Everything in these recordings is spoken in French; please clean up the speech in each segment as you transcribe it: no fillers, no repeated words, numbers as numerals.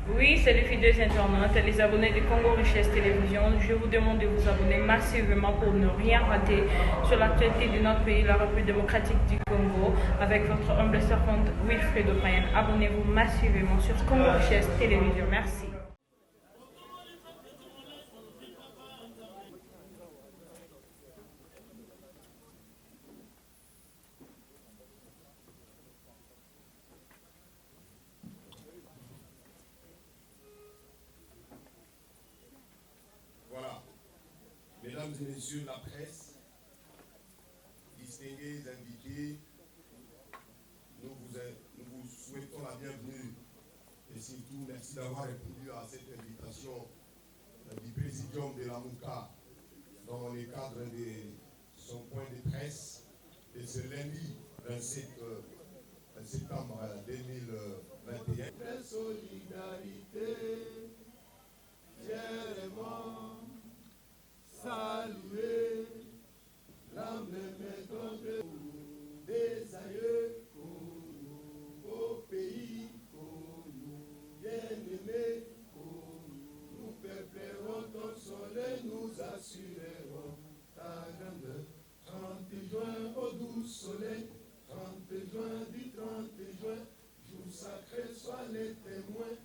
Oui, c'est les fidèles internautes, les abonnés de Congo Richesse Télévision. Je vous demande de vous abonner massivement pour ne rien rater sur l'actualité de notre pays, la République démocratique du Congo, avec votre humble servante Wilfred O'Brien. Abonnez-vous massivement sur Congo Richesse Télévision. Merci. Voilà. Mesdames et messieurs la presse, distingués invités, nous vous souhaitons la bienvenue et surtout merci d'avoir répondu à cette invitation du présidium de la MOUCA dans le cadre de son point de presse de ce lundi 27 septembre 2021. La solidarité, fièrement saluer l'âme maître des aïeux au pays bien-aimés. Nous peuplerons ton soleil, nous assurerons ta grandeur. 30 juin au doux soleil, 30 juin du 30 juin, jour sacré, sois les témoins,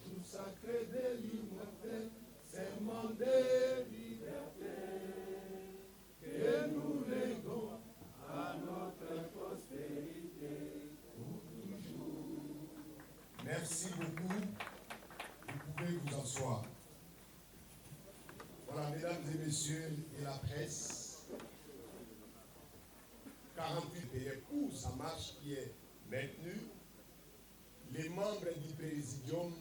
jour sacré de l'immortel, serment de liberté, que nous léguons à notre postérité pour toujours. Merci beaucoup. Vous pouvez vous asseoir. Voilà, mesdames et messieurs de la presse, 48 pays pour sa marche qui est maintenue. Les membres du présidium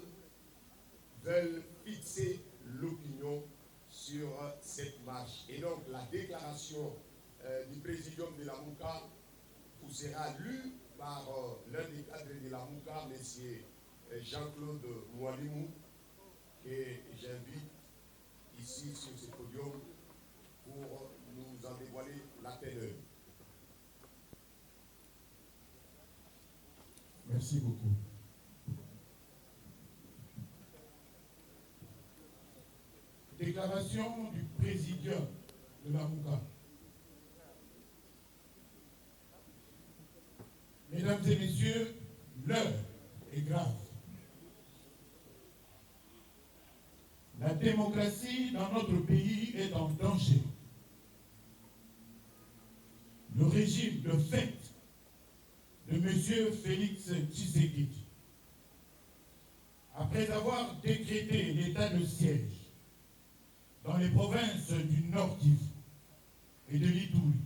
veulent fixer l'opinion sur cette marche. Et donc, la déclaration du présidium de la MOUCA vous sera lue par l'un des cadres de la MOUCA, M. Jean-Claude Moualimou, que j'invite ici sur ce podium pour nous en dévoiler la teneur. Merci beaucoup. Déclaration du présidium de la MOUCA. Mesdames et messieurs, l'heure est grave. La démocratie dans notre pays est en danger. Le régime de fait de M. Félix Tshisekedi, après avoir décrété l'état de siège dans les provinces du Nord Kivu et de l'Ituri,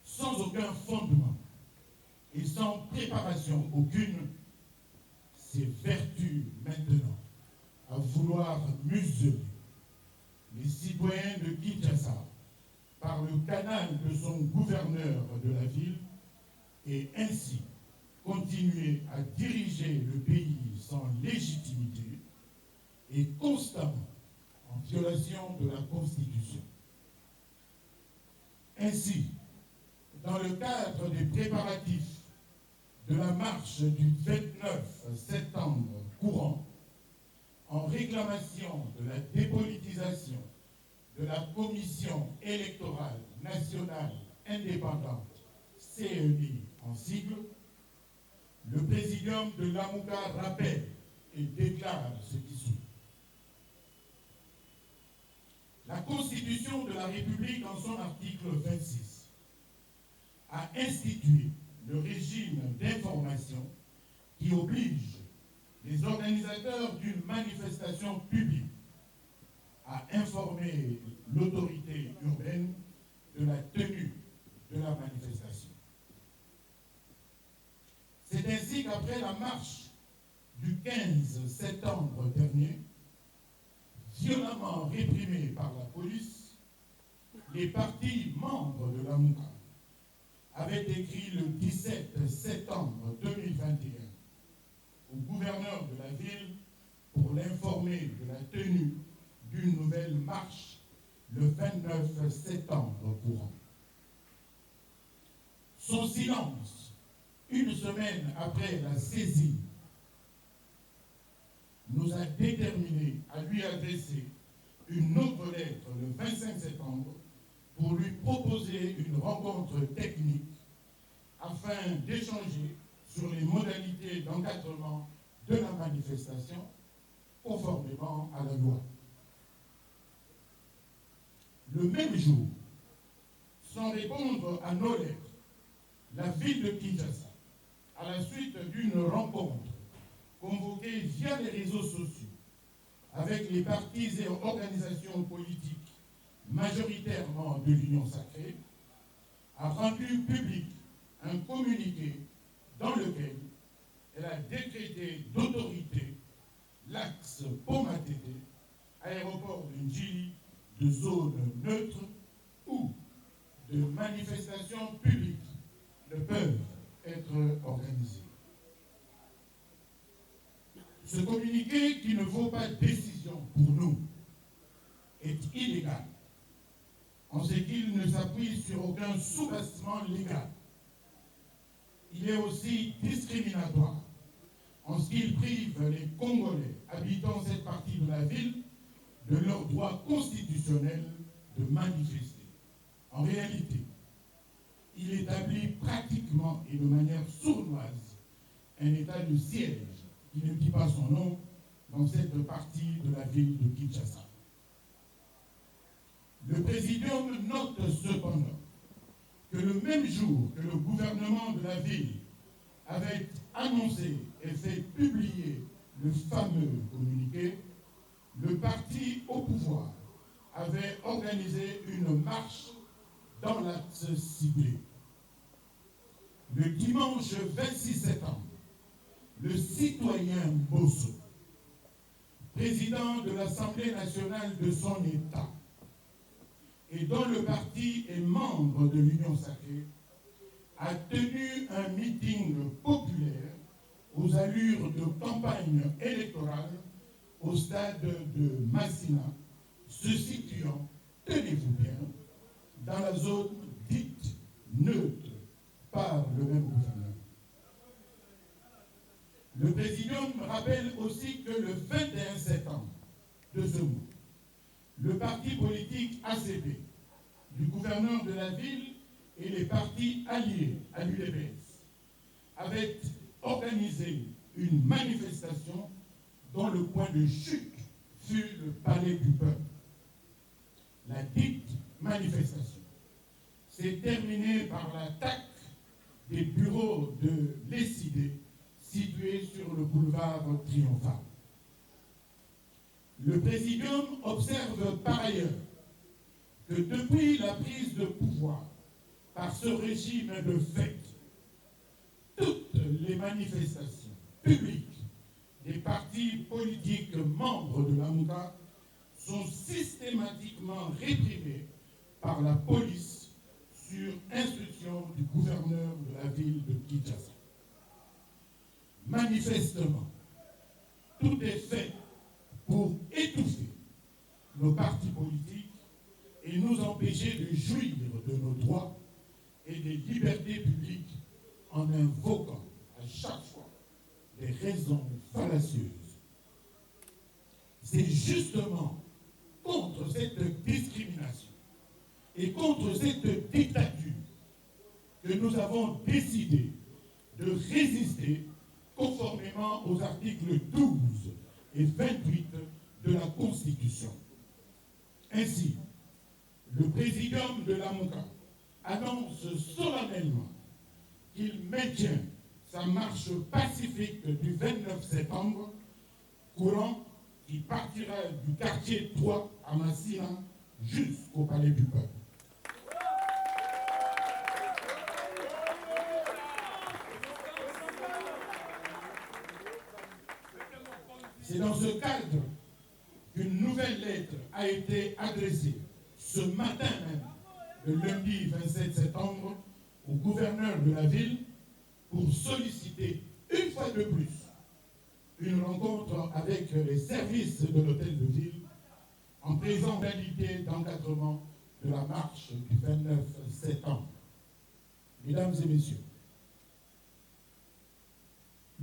sans aucun fondement et sans préparation aucune, s'évertue maintenant à vouloir museler les citoyens de Kinshasa par le canal de son gouverneur de la ville et ainsi continuer à diriger le pays sans légitimité et constamment en violation de la Constitution. Ainsi, dans le cadre des préparatifs de la marche du 29 septembre courant, en réclamation de la dépolitisation de la Commission électorale nationale indépendante, CEI en sigle, le présidium de la MOUCA rappelle et déclare ce qui suit. La Constitution de la République, en son article 26, a institué le régime d'information qui oblige les organisateurs d'une manifestation publique à informer l'autorité urbaine de la tenue de la manifestation. C'est ainsi qu'après la marche du 15 septembre dernier, violemment réprimée par la police, les partis membres de la MOUCA avaient écrit le 17 septembre 2021 au gouverneur de la ville pour l'informer de la tenue d'une nouvelle marche le 29 septembre courant. Son silence, une semaine après la saisie, nous a a déterminé à lui adresser une autre lettre le 25 septembre pour lui proposer une rencontre technique afin d'échanger sur les modalités d'encadrement de la manifestation conformément à la loi. Le même jour, sans répondre à nos lettres, la ville de Kinshasa, à la suite d'une rencontre convoquée via les réseaux sociaux avec les partis et organisations politiques majoritairement de l'Union sacrée, a rendu public un communiqué dans lequel elle a décrété d'autorité l'axe Pont-Matete, aéroport de Njili, de zone neutre où de manifestations publiques ne peuvent être organisées. Ce communiqué, qui ne vaut pas décision pour nous, est illégal, en ce qu'il ne s'appuie sur aucun soubassement légal. Il est aussi discriminatoire, en ce qu'il prive les Congolais habitant cette partie de la ville de leur droit constitutionnel de manifester. En réalité, il établit pratiquement et de manière sournoise un état de siège qui ne dit pas son nom dans cette partie de la ville de Kinshasa. Le Présidium note cependant que le même jour que le gouvernement de la ville avait annoncé et fait publier le fameux communiqué, le parti au pouvoir avait organisé une marche dans l'axe ciblé. Le dimanche 26 septembre, le citoyen Bosso, président de l'Assemblée nationale de son État, et dont le parti est membre de l'Union sacrée, a tenu un meeting populaire aux allures de campagne électorale au stade de Massina, se situant, tenez-vous bien, dans la zone dite neutre par le même gouverneur. Le Présidium rappelle aussi que le 21 septembre de ce mois, le parti politique ACP du gouverneur de la ville et les partis alliés à l'UDPS avaient organisé une manifestation dont le point de chute fut le palais du peuple. La dite manifestation s'est terminée par l'attaque des bureaux de l'ECID situés sur le boulevard Triomphal. Le Présidium observe par ailleurs que depuis la prise de pouvoir par ce régime de fait, toutes les manifestations publiques des partis politiques membres de l'AMUCA sont systématiquement réprimées par la police sur instruction du gouverneur de la ville de Kinshasa. Manifestement, tout est fait pour étouffer nos partis politiques et nous empêcher de jouir de nos droits et des libertés publiques en invoquant à chaque fois des raisons fallacieuses. C'est justement contre cette discrimination et contre cette dictature que nous avons décidé de résister conformément aux articles 12 et 28 de la Constitution. Ainsi, le Présidium de l'AMUCA annonce solennellement qu'il maintient sa marche pacifique du 29 septembre, courant qui partira du quartier 3 à Massina jusqu'au Palais du Peuple. C'est dans ce cadre qu'une nouvelle lettre a été adressée ce matin même, le lundi 27 septembre, au gouverneur de la ville pour solliciter une fois de plus une rencontre avec les services de l'hôtel de ville en présentialité d'encadrement de la marche du 29 septembre. Mesdames et messieurs,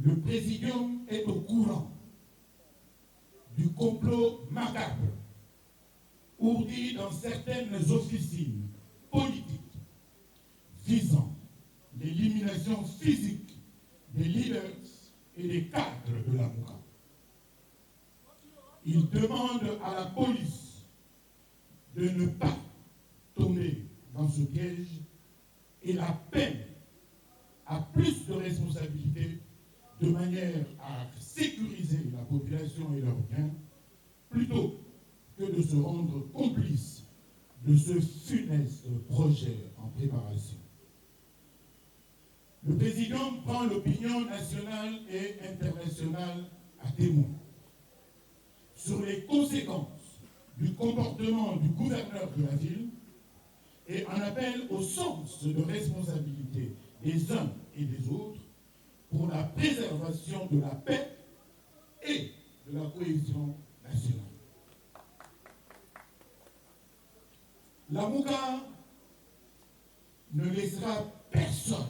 le Présidium est au courant complot macabre ourdi dans certaines officines politiques visant l'élimination physique des leaders et des cadres de la MOUCA. Il demande à la police de ne pas tomber dans ce piège et la peine à plus de responsabilités de manière à sécuriser la population et leurs biens plutôt que de se rendre complice de ce funeste projet en préparation. Le président prend l'opinion nationale et internationale à témoin sur les conséquences du comportement du gouverneur de la ville et en appelle au sens de responsabilité des uns et des autres pour la préservation de la paix et de la cohésion nationale. La MOUCA ne laissera personne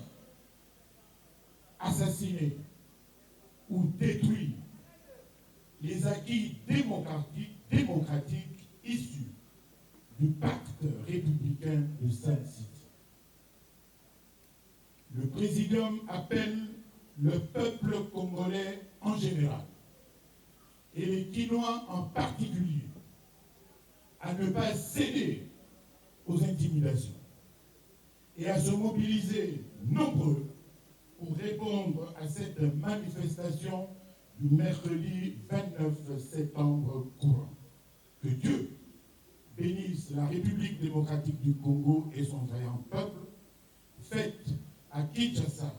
assassiner ou détruire les acquis démocratiques issus du pacte républicain de Sainte-Cité. Le présidium appelle le peuple congolais en général et les Quinois en particulier à ne pas céder aux intimidations et à se mobiliser nombreux pour répondre à cette manifestation du mercredi 29 septembre courant. Que Dieu bénisse la République démocratique du Congo et son vaillant peuple, fête à Kinshasa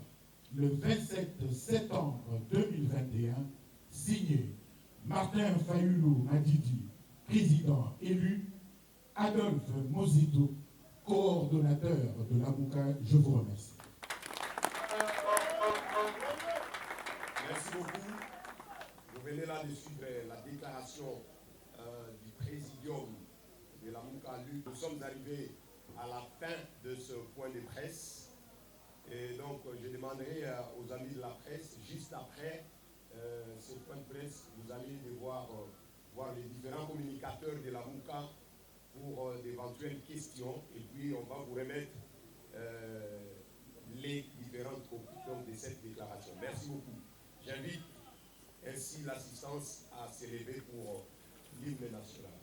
le 27 septembre 2021, signé Martin Fayulu Madidi, président élu, Adolphe Mozito, coordonnateur de la MOUCA. Je vous remercie. Merci beaucoup. Vous venez là de suivre la déclaration du présidium de la MOUCA. Nous sommes arrivés à la fin de ce point de presse. Et donc, je demanderai aux amis de la presse, juste après ce point de presse, vous allez devoir voir les différents communicateurs de la MOUCA pour d'éventuelles questions. Et puis, on va vous remettre les différentes copies de cette déclaration. Merci beaucoup. J'invite ainsi l'assistance à s'élever pour l'hymne national.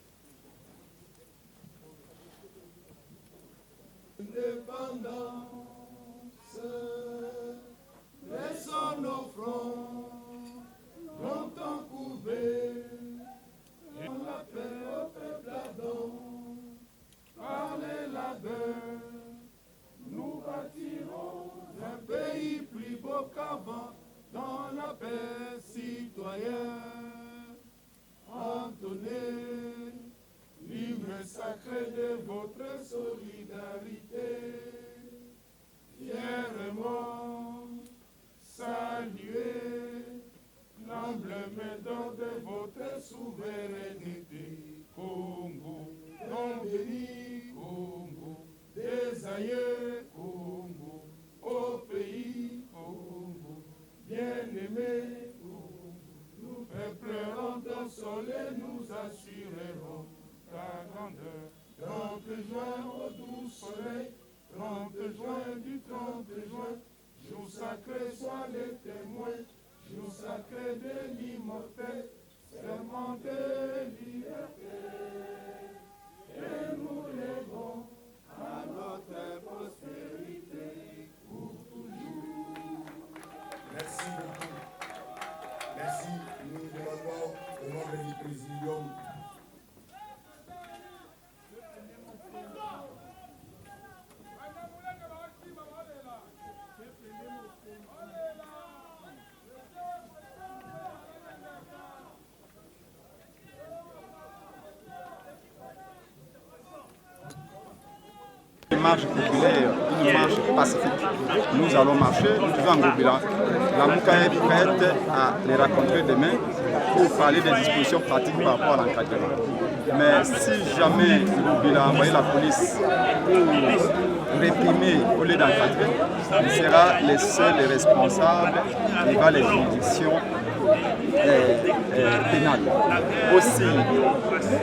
Indépendance, laissons nos fronts longtemps couverts, et on l'appelle au peuple ardent, par les labeurs, nous bâtirons un pays plus beau qu'avant, dans la paix citoyenne. Entonnez l'hymne sacré de votre solidarité, fièrement saluez l'emblème d'or de votre souveraineté. Congo, non béni, Congo, des aïeux, Congo, au pays, Congo, bien-aimé, Congo, nous peuplerons ton soleil, nous assurerons ta grandeur. 30 juin au doux soleil, 30 juin du 30 juin, jour sacré soit les témoins, jour sacré de l'immortel, serment de liberté. Et nous lèverons à notre prospérité pour toujours. Merci beaucoup. Merci. Nous demandons au membre du présidium. Une marche populaire, une marche pacifique. Nous allons marcher, nous vivons en Ngobila. La MOUCA est prête à les rencontrer demain pour parler des dispositions pratiques par rapport à l'encadrement. Mais si jamais Ngobila envoie la police pour réprimer au lieu d'encadrer, il sera les seuls responsables devant les juridictions pénale. Aussi,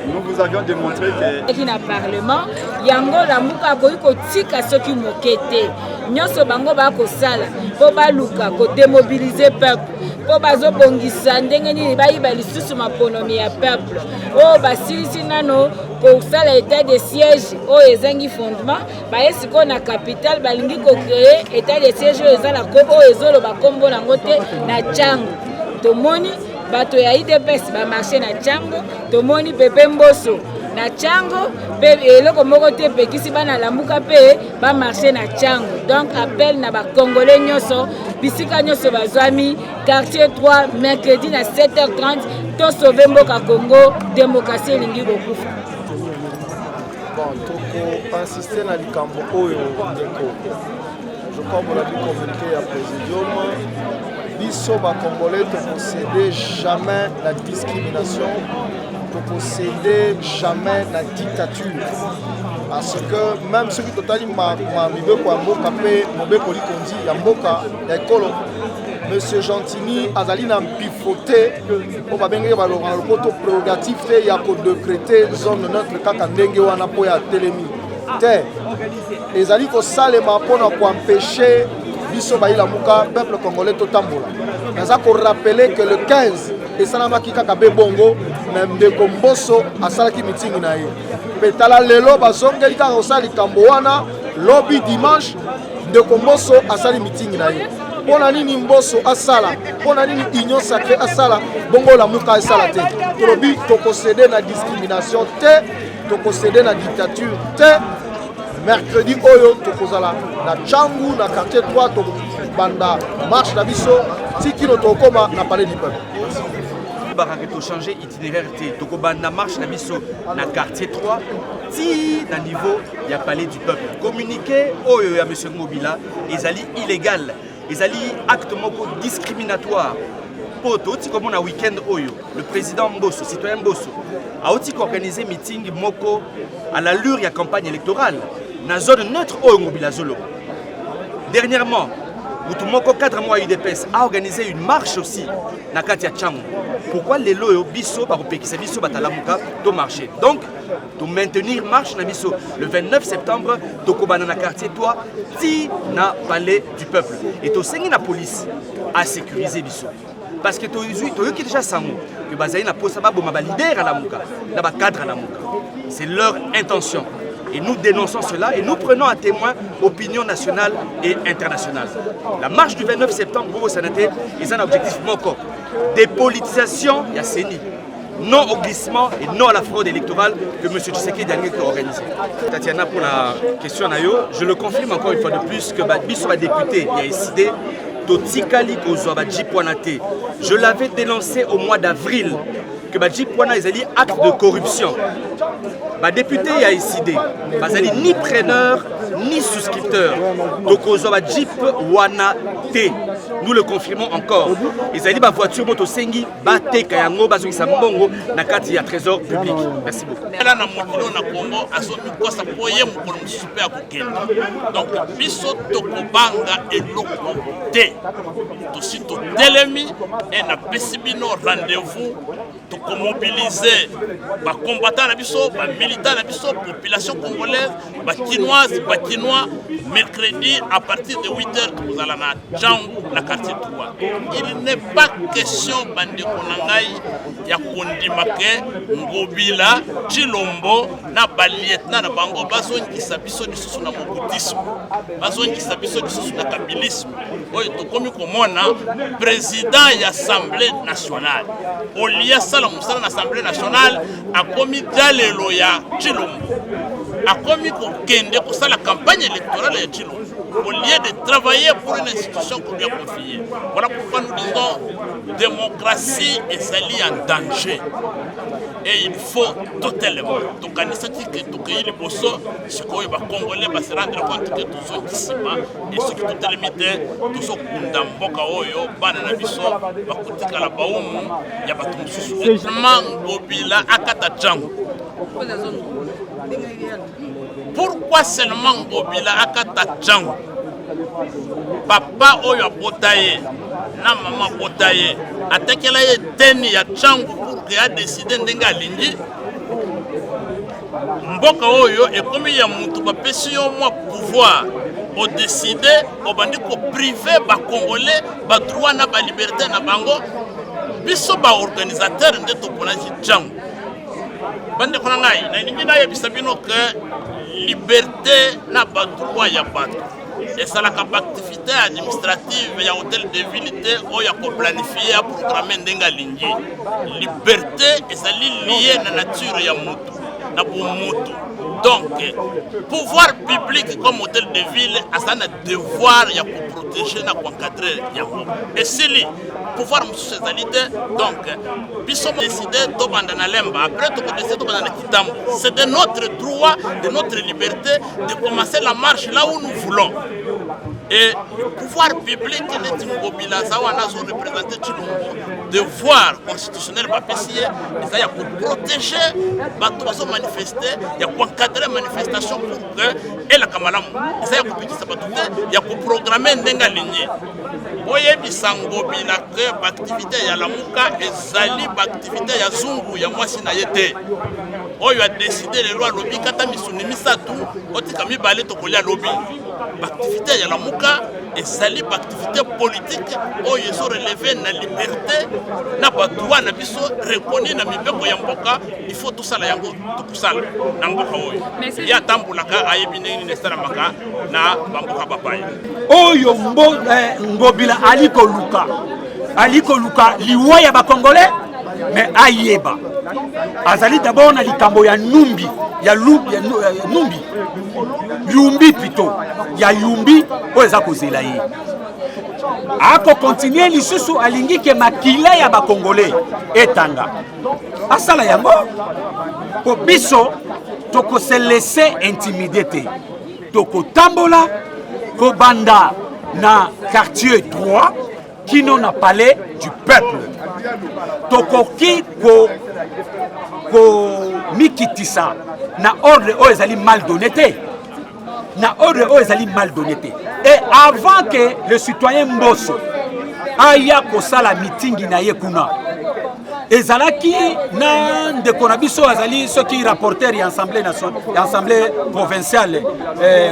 nous vous avions démontré que... Qui na parlement, yango la muka koyi kotika soki mokete. Nyonso bango ba ko sala, po ba luka ko démobiliser peuple. Po bazo bongisa ndenge nini bayiba lisusu maponomi ya peuple. O basilisi nano ko sala état de siège o ezangi fondement, ba esiko na capitale balingi ko créer état de siège o ezala ko o ezolo ba kombo na ngote na Tchango. Tomoni bato ya IDPS ba marché na Tchango, tomoni Pepe Mboso na Tchango, pe eloko moko te pekisi bana lamuka pe ba marché na Tchango. Donc appel na ba congolais nyonso bisika nyonso bazwami quartier 3 mercredi na 7h30 to sauver mboka Congo démocratie elingi kokufa. Bon, toko insister na likambo oyo ndeko. Je crois qu'on a dû communiquer à Présidium. Biso ba congolais to posséder jamais la discrimination, to posséder jamais la dictature. Parce que même ceux qui totali ma mibe kwa mboka pe mobeko likondi ya mboka ya ekolo Monsieur Gentini azali na pifoté po babengeke balonga na lopoto prérogative te ya ko décréter zone neutre kaka ndenge wana po ya telemi te ezali ko salema pona ko empêcher biso baila muka peuple congolais totambola. Naza ko rappeler que le 15 esalamaki kaka be bongo même de Komboso asalaki meeting na ye. Petala lelo bazongeli kaka osali kambo wana lobby dimanche de Komboso asali meeting na ye. Pona nini Mboso asala, pona nini Union Sacrée asala, bongo la muka asala te. Tolobi to posséder na discrimination te, to posséder na dictature te. Mercredi oyo to kozala na Tchangu na quartier 3 to banda marche na biso tikino to koma na palais du peuple. Baraka to changer itinéraire te to ko banda marche na biso na quartier 3 ti na niveau ya palais du peuple. Communiqué oyo ya monsieur Mobila ezali illégal. Ezali acte moko discriminatoire. Poto ti comme on a week-end oyo le président Mboso, citoyen Mboso a aussi organisé meeting moko à l'allure ya campagne électorale na zone neutre oyo Mobila Zolo. Dernièrement, Moutoumoko 4 mois UDPS a organisé une marche aussi na Katia Tchango. Pourquoi les loyo biso par opekisa biso batalamuka to marcher. Donc, to maintenir marche na biso le 29 septembre to kobana na quartier 3 ti na palais du peuple. Et to sengi na police a sécuriser biso. Parce que to yoki déjà sango que bazali na posa ba boma ba leader à la muka, na ba cadre à la muka. C'est leur intention. Et nous dénonçons cela et nous prenons à témoin opinion nationale et internationale. La marche du 29 septembre, pour vous ils ont un objectif moko. Dépolitisation, il y a CENI. Non au glissement et non à la fraude électorale que M. Tshisekedi a organisé. Tatiana, pour la question, je le confirme encore une fois de plus que Biso va député, il y a décidé Totikali Kozwa Jipwanate. Je l'avais dénoncé au mois d'avril que Jipwana est un acte de corruption. Les députés y a décidé, ils ni preneur ni souscripteur. Donc Jip Wana T. Nous le confirmons encore. Ils ont dit que la voiture motosengi bate kayango bazo kisambongo na kati ya trésor public. Merci beaucoup. Là na mokilo na Congo azomi kosa poye mokolo musupe ya kokenda. Donc biso tokobanga eloko te. Tosi to telemi et na pesibino rendez-vous tokomobiliser ba combattants na biso, ba militants na biso, population congolaise, ba kinoise, ba kinois mercredi à partir de 8h vous allez na Tchangu na quartier 3. Il n'est pas question bande konangai ya kondimake ngobila Chilombo na balietna na bango bazongisa biso lisusu na mobutisme bazongisa biso lisusu na kabilisme oyo tokomi komona président ya assemblée nationale olia sala musala na assemblée nationale akomi dalelo ya Chilombo akomi kokende kosala campagne électorale ya Chilombo au lieu de travailler pour une institution qu'on lui a confiée. Voilà pourquoi nous disons démocratie est sali en danger. Et il faut totalement. Donc, à l'initiative que tout le bosso, ce qu'on va Congolais va se rendre compte que tout sont ici. Et ce qui est tout limité, tout ce qu'on a mboka oyo, banana biso, va côté la baoum, il y a pas tout ce seulement Gobila akata Tchango. Pourquoi seulement Gobila akata Tchango? papa oyo abota ye na mama abota ye atekela ye teni ya changu pour que adeside ndenge alingi mboka oyo ekomi ya mutu bapesi yo mwa pouvoir odeside obandi koprive bacongolais badroit na baliberté na bango biso baorganisateur nde toponaki changu bandeko na ngai nalingi nayebisa bino ke liberté na badroit ya bato esalaka baactivité administrative ya hôtel de ville te oyo akoplanifie ya programme ndenge alingi liberté ezali lié na nature ya mutu na bomutu donc pouvoir public comme hôtel de ville asa na devoir ya koprotéger na koencadrer yango esili pouvoir mosusu ezali te donc biso décide tobanda na lemba après tokodeside tobanda na kitambo c'est de notre droit de notre liberté de commencer la marche là où nous voulons. Et le pouvoir public est une mobilisation qui représente le devoir constitutionnel il y a pour protéger les manifester, il y a pour encadrer les manifestations pour que et la Kamalam, il y a pour programmer une ligne. Oye bisango bilake activité ya lamuka ezali activité ya zungu ya mwasi na yete oyo a décidé les lois lobby kata misuni misatu otika mibale tokolia lobby activité ya lamuka ezali activité politique oyo so relever na liberté na badroit na biso reconnu na mibeko ya mboka il faut tout ça la yango tukusala na mboka oyo ya tambulaka ayebine ni nesala maka na bamboka bapai oyo ngobila aliko luka liwa ya bakongolais mais ayeba azali d'abord na likambo ya numbi ya numbi yumbi plutôt ya yumbi oyo eza kozela ye ako continuer lisusu alingi ke makila ya bakongolais etanga asala yango po biso toko se laisser intimider te toko tambola ko banda na quartier 3 qui n'en a palais du peuple tokoki ko mikitisa na ordre o ezali mal donné te na ordre o ezali mal donné te et avant que le citoyen Mbosso aya kosala meeting na ye kuna ezalaki na ndeko na biso azali soki rapporteur ya assemblée nationale ya assemblée provinciale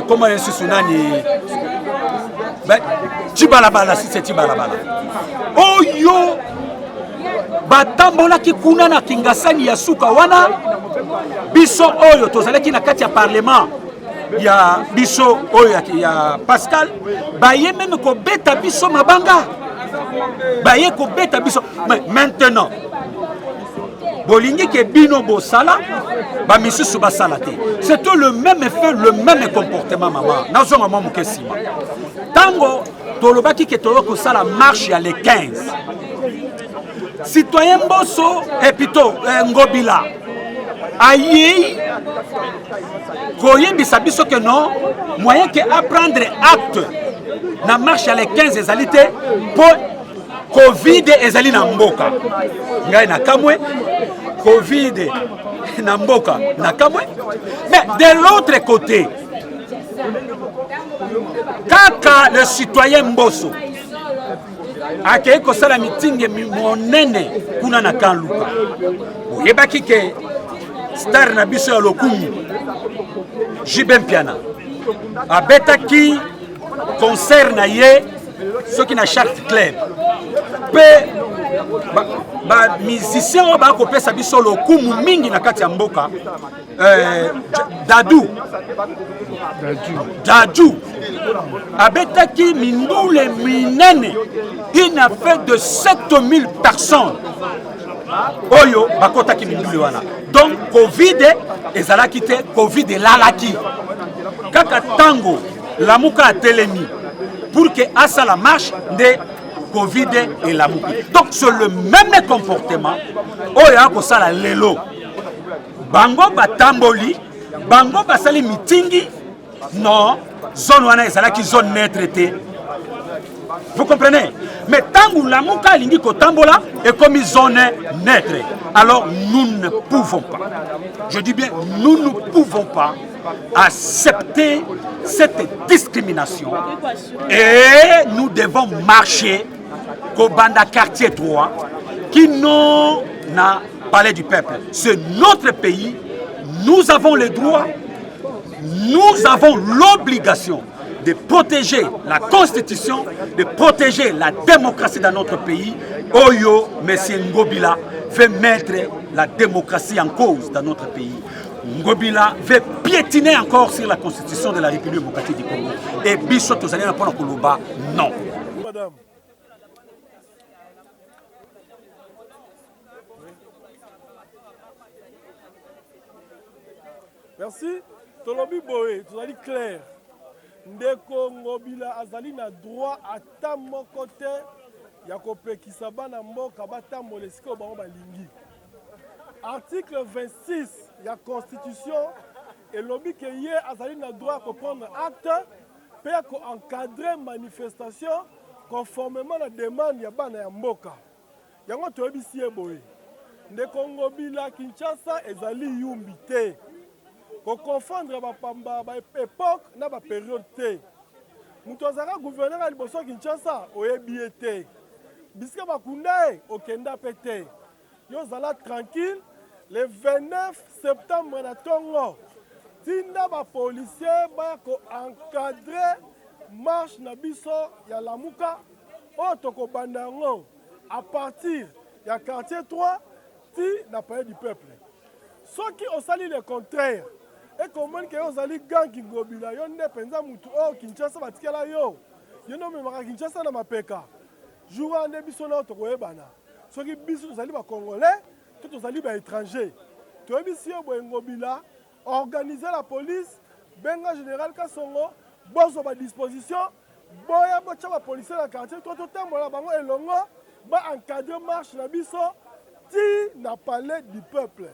comment est-ce nani Tibalabala si c'est Tibalabala oyo batambolaki kuna na Kingasani ya suka wana biso oyo tozalaki na kati ya parlement ya biso oyo ya Pascal baye même ko beta biso mabanga baye ko beta biso maintenant bolingi ke bino bosala ba misusu basala te c'est le même effet le même comportement maman nazo maman mukesima tango tolobaki ke toloko sala marche ya les 15 citoyen Mbosso et plutôt Ngobila ayi koyebisa biso que non moyen que apprendre acte na marche ya les 15 ezali te po Covid ezali na mboka ngai na kamwe Covid na mboka na kamwe mais de l'autre côté kaka le citoyen Mbosso akei kosala mitinge monene kuna na Kanluka oyebaki ke star na biso ya lokumu Jibem Piana abetaki concert na ye soki na charte club pe ba musicien oyo bakopesa biso lokumu mingi na kati ya mboka Dadu abetaki mindule minene il a fait de 7000 personnes oyo bakotaki mindule wana donc Covid ezalaki te Covid elalaki kaka tango lamuka atelemi pour que asa la marche de Covid et lamuki donc c'est le même comportement oyo akosala lelo bango batamboli bango basali mitingi non zone wana ezalaki zone neutre te vous comprenez mais tango lamuka alingi kotambola et comme zone neutre alors nous ne pouvons pas je dis bien nous ne pouvons pas accepter cette discrimination et nous devons marcher au Banda quartier 3 qui n'ont palais du peuple. C'est notre pays, nous avons le droit, nous avons l'obligation de protéger la constitution, de protéger la démocratie dans notre pays. Oyo, M. Ngobila veut mettre la démocratie en cause dans notre pays. Ngobila veut piétiner encore sur la constitution de la République démocratique du Congo. Et Bisso Tozalina pour Koloba, non. Madame. Merci. Tolobi Boé, tu as dit clair. Ndeko Ngobila azali na droit à ta côté. Yako pekisaba na mboka bata molesiko bango balingi. Article 26 ya constitution et lobi que hier azali na droit de prendre acte pour encadrer manifestation conformément à la demande ya bana ya mboka. Yango toyebi sie boye. Ndeko Ngobila Kinshasa ezali yumbi te. Ko confondre ba époque na ba période te. Muto azaka gouverneur ya liboso Kinshasa oyebi te. Bisika bakunda okenda pete. Yo zala tranquille le 29 septembre na Tongo. Tinda ba policier ba ko encadrer marche na biso ya Lamuka o toko bandango à partir ya quartier 3 ti na palais du peuple. Ceux qui ont sali le contraire et comment que yo zali gang Ngobila yo ne penza mutu o Kinshasa batikela yo. Yo no me maka Kinshasa na mapeka. Jour en biso na to koyebana. Soki biso tozali ba congolais, to tozali ba étranger. To ebisi yo bo Ngobila organiser la police, benga général Kasongo, bozo ba disposition, boya bocha ba policier na quartier, to tambola bango elongo, ba encadrer marche na biso ti na palais du peuple.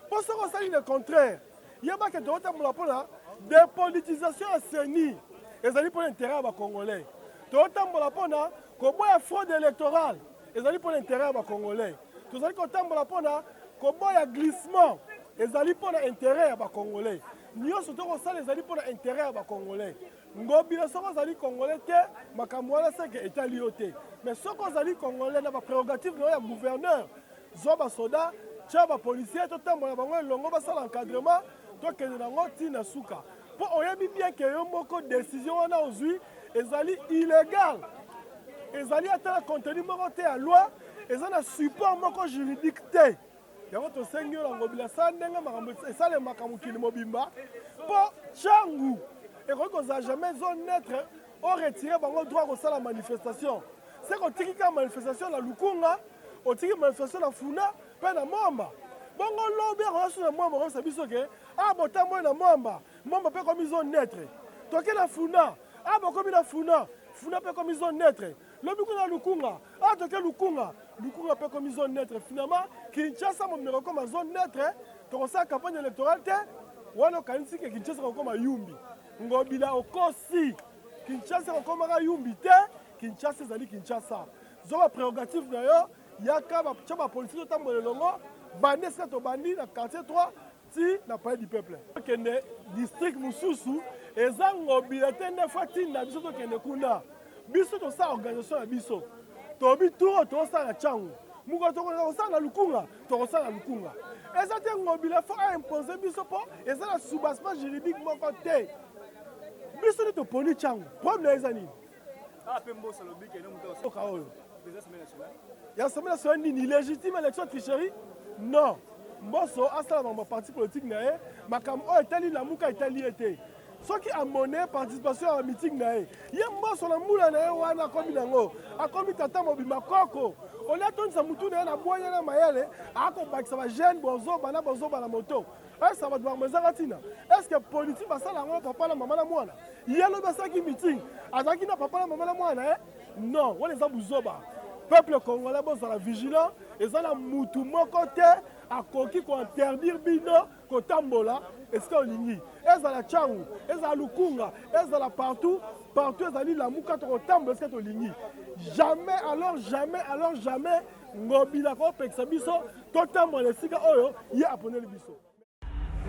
Pour ce qu'on sait le contraire, il y a pas que to tambola pona dépolitisation asseni. Ezali pour l'intérêt ba congolais. To tambola pona ko boya fraude électorale, ezali pour l'intérêt ba congolais. To zali ko tambola pona ko boya glissement, ezali pour l'intérêt ba congolais. Nyo surtout ko sala ezali pour l'intérêt ba congolais. Ngobila soko zali congolais te, makambo wala c'est que état lioté. Mais soko zali congolais na ba prérogative no ya gouverneur, zo ba soda, tia ba policier to tambola bango longo ba sala encadrement, to kende nango ti na suka. Po oyebi bien que yo moko décision wana ozui ezali illégal. Ezali ata contenu moko te ya loi, ezana support moko juridique te. Yango to sengi la Ngobila sa ndenge makambo esale makambo kili mobimba. Po changu et qu'on n'a jamais zone neutre au retirer bango droit au la manifestation. C'est qu'on tiki ka manifestation la Lukunga, on tiki manifestation la Funa, pe na Mwamba. Bongo lobby on sur la Mwamba on sabi soke ah bota mo na Mwamba, Mwamba pe comme zone neutre. Toke na Funa, ah bo comme na Funa, Funa pe comme zone neutre. Lobby ko na Lukunga, ah toke Lukunga, Lukunga pe comme zone neutre. Finalement, Kinshasa mo numéro comme zone neutre, to sa campagne électorale te, wana kanisi ke Kinshasa comme yumbi. Ngobila okosi Kinshasa okomaka yumbi te, Kinshasa ezali Kinshasa. Zoba prérogative na yo yaka ba chaba police to tambola longo bande sa to bandi na quartier 3 ti na palais du peuple. Kende district mususu eza Ngobila te ne fati na biso to kende kuna. Biso to sa organisation na biso. To bi tour to sa na changu. Muko to ko sa na Lukunga, to sa na Lukunga. Eza te Ngobila faut imposer biso po eza la soubassement juridique moko te. Biso to poni changu. Problème eza nini? Ah pe mbosa lobi ke no muto ka oyo. Ya Assemblée nationale ni légitime élection tricherie? Non. Mboso asala ba parti politique na e, makambo o etali la muka etali ete. Ceux qui ont monnaie participation à un meeting na e. Ye mboso na mula na e wana komi nango. Akomi tata mobima koko. On a tonsa mutu na na boya na mayele, ako bakisa ba jeune bozo bana moto. Ça va devoir me zaratina. Est-ce que politique va ça la papa la maman la moana? Il y a le basa qui meeting. Azaki na papa la maman la moana non, on les a bouzoba. Peuple congolais bon ça la vigilant et ça la mutu moko te a koki ko interdire bino ko tambola est-ce qu'on lingi? Est-ce la changu? Est-ce la Lukunga? Est-ce la partout ezali la muka to tambola est-ce que lingi? Jamais Ngobila ko peksa biso to tambola sika oyo ya apone le biso.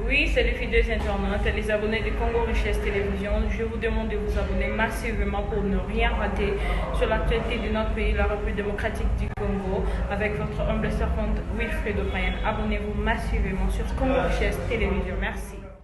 Oui, c'est les fidèles internautes et les abonnés de Congo Richesse Télévision. Je vous demande de vous abonner massivement pour ne rien rater sur l'actualité de notre pays, la République démocratique du Congo, avec votre humble servante Wilfred O'Brien. Abonnez-vous massivement sur Congo Richesse Télévision. Merci.